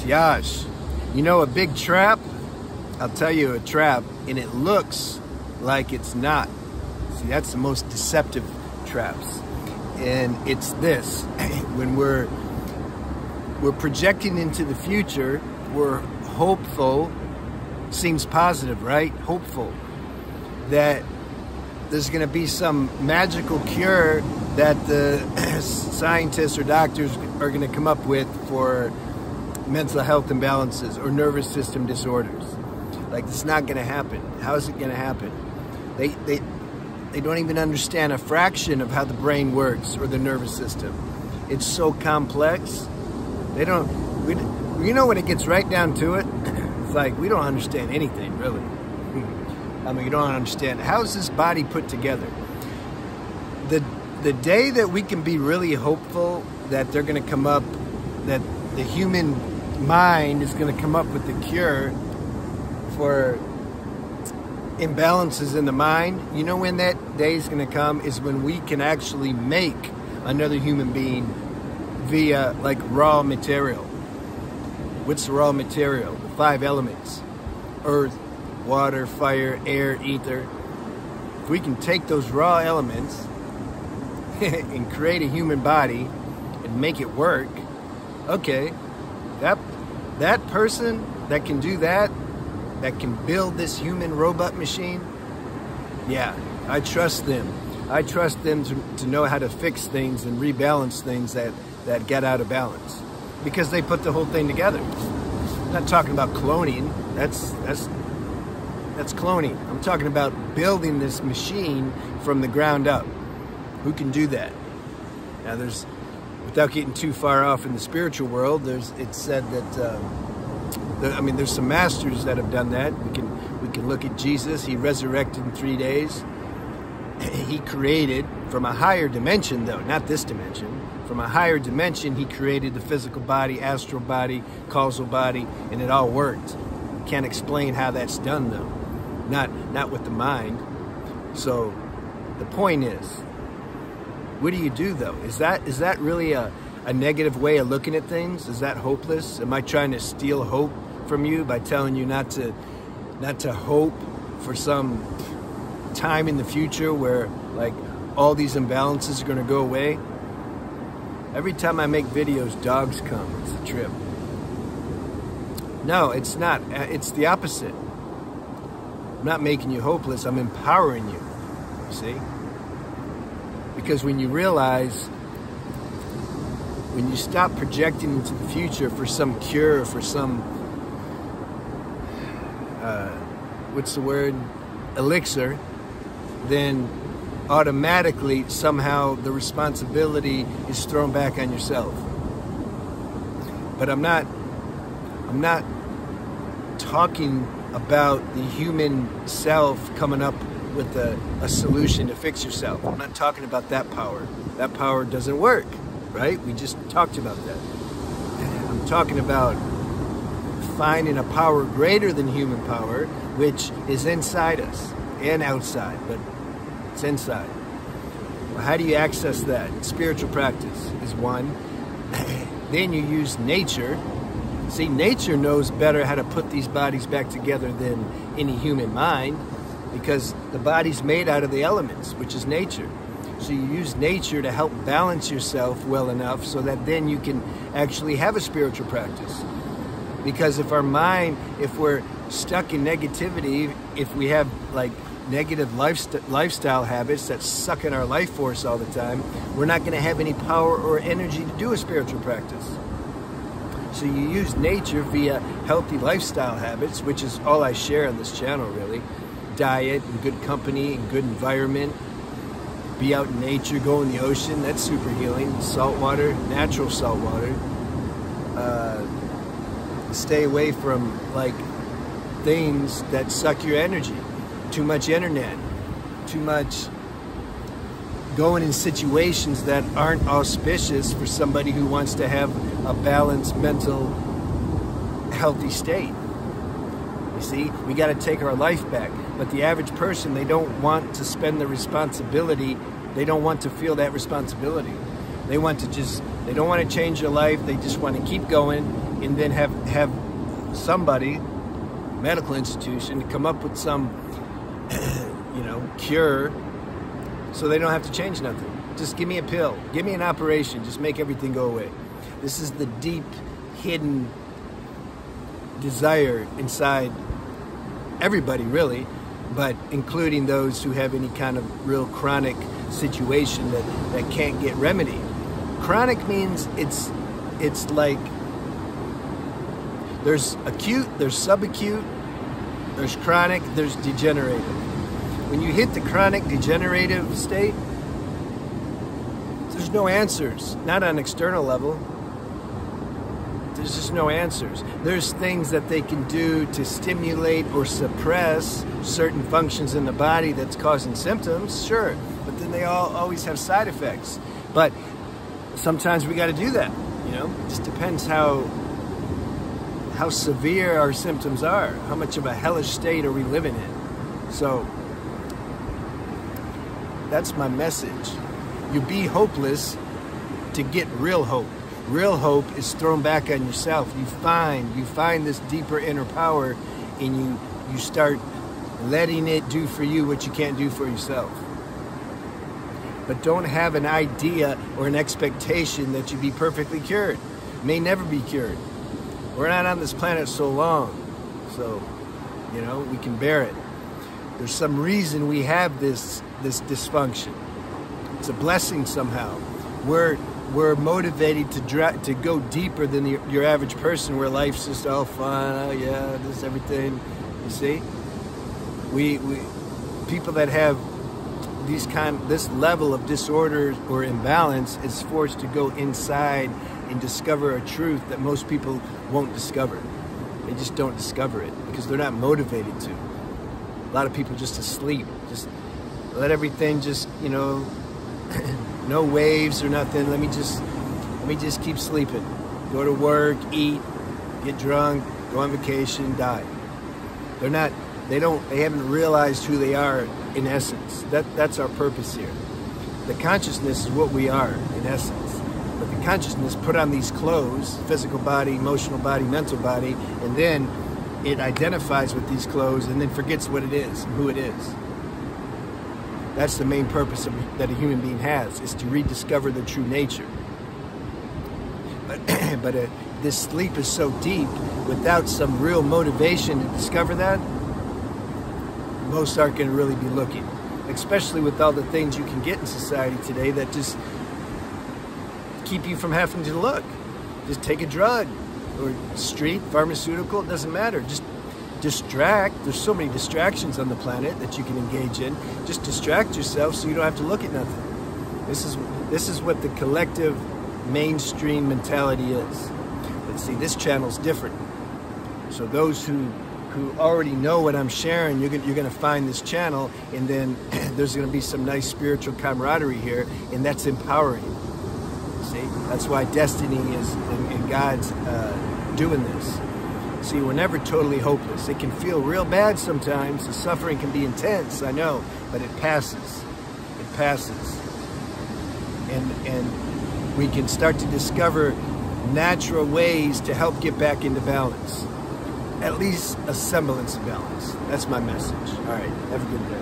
Yash, you know a big trap? I'll tell you a trap, and it looks like it's not. See, that's the most deceptive traps. And it's this, when we're projecting into the future, we're hopeful, seems positive, right? Hopeful that there's gonna be some magical cure that the scientists or doctors are gonna come up with for mental health imbalances or nervous system disorders. Like, it's not gonna happen. How is it gonna happen? They don't even understand a fraction of how the brain works or the nervous system. It's so complex. They don't, you know, when it gets right down to it, it's like, we don't understand anything, really. I mean, you don't understand. How is this body put together? The day that we can be really hopeful that they're gonna come up, that the human mind is gonna come up with the cure for imbalances in the mind, you know when that day is going to come is when we can actually make another human being via like raw material. What's the raw material? The 5 elements: earth, water, fire, air, ether. If we can take those raw elements and create a human body and make it work, okay, that person that can do that can build this human robot machine, yeah, I trust them. I trust them to know how to fix things and rebalance things that get out of balance, because they put the whole thing together. I'm not talking about cloning. That's cloning. I'm talking about building this machine from the ground up. Who can do that? Now, without getting too far off in the spiritual world, it's said that there's some masters that have done that. We can look at Jesus. He resurrected in 3 days. He created from a higher dimension, though, not this dimension. From a higher dimension, he created the physical body, astral body, causal body, and it all worked. Can't explain how that's done, though. Not with the mind. So the point is, what do you do, though? Is that really a negative way of looking at things? Is that hopeless? Am I trying to steal hope from you by telling you not to hope for some time in the future where like all these imbalances are going to go away? Every time I make videos, dogs come. It's a trip. No, it's not. It's the opposite. I'm not making you hopeless. I'm empowering you. You see? Because when you realize, when you stop projecting into the future for some cure, for some, elixir, then automatically, somehow, the responsibility is thrown back on yourself. But I'm not talking about the human self coming up with a solution to fix yourself. I'm not talking about that power. That power doesn't work, right? We just talked about that. I'm talking about finding a power greater than human power, which is inside us and outside, but it's inside. Well, how do you access that? Spiritual practice is one. Then you use nature. See, nature knows better how to put these bodies back together than any human mind, because the body's made out of the elements, which is nature. So you use nature to help balance yourself well enough so that then you can actually have a spiritual practice. Because if we're stuck in negativity, if we have like negative lifestyle habits that suck in our life force all the time, we're not going to have any power or energy to do a spiritual practice. So you use nature via healthy lifestyle habits, which is all I share on this channel, really. Diet and good company and good environment. Be out in nature, go in the ocean. That's super healing. Salt water, natural salt water. Stay away from like things that suck your energy. Too much internet. Too much going in situations that aren't auspicious for somebody who wants to have a balanced mental healthy state. You see, we got to take our life back. But the average person, they don't want to spend the responsibility. They don't want to feel that responsibility. They don't want to change their life. They just want to keep going and then have somebody, medical institution, to come up with some, cure, so they don't have to change nothing. Just give me a pill, give me an operation, just make everything go away. This is the deep, hidden desire inside everybody, really, but including those who have any kind of real chronic situation that can't get remedied. Chronic means it's like there's acute, there's subacute, there's chronic, there's degenerative. When you hit the chronic degenerative state, there's no answers, not on an external level. There's just no answers. There's things that they can do to stimulate or suppress certain functions in the body that's causing symptoms, sure, but then they always have side effects. But sometimes we got to do that, It just depends how severe our symptoms are, how much of a hellish state are we living in. So that's my message. You be hopeless to get real hope. Real hope is thrown back on yourself. You find this deeper inner power, and you start letting it do for you what you can't do for yourself. But don't have an idea or an expectation that you'll be perfectly cured. You may never be cured. We're not on this planet so long, so we can bear it. There's some reason we have this dysfunction. It's a blessing somehow. We're motivated to go deeper than your average person, where life's just all fun. Oh yeah, this is everything. You see, we people that have this level of disorder or imbalance is forced to go inside and discover a truth that most people won't discover. They just don't discover it because they're not motivated to. A lot of people just asleep. Just let everything just no waves or nothing. Let me just keep sleeping. Go to work, eat, get drunk, go on vacation, die. They haven't realized who they are in essence. That's our purpose here. The consciousness is what we are in essence. But the consciousness put on these clothes, physical body, emotional body, mental body, and then it identifies with these clothes and then forgets what it is and who it is. That's the main purpose that a human being has, is to rediscover their true nature. But this sleep is so deep, without some real motivation to discover that, most aren't going to really be looking. Especially with all the things you can get in society today that just keep you from having to look. Just take a drug, or street, pharmaceutical, it doesn't matter. Just distract. There's so many distractions on the planet that you can engage in. Just distract yourself so you don't have to look at nothing. This is what the collective mainstream mentality is. But see, this channel's different. So those who already know what I'm sharing, you're going to find this channel, and then there's going to be some nice spiritual camaraderie here, and that's empowering. See, that's why destiny is and God's doing this. See, we're never totally hopeless. It can feel real bad sometimes. The suffering can be intense, I know, but it passes. It passes. And we can start to discover natural ways to help get back into balance. At least a semblance of balance. That's my message. All right, have a good day.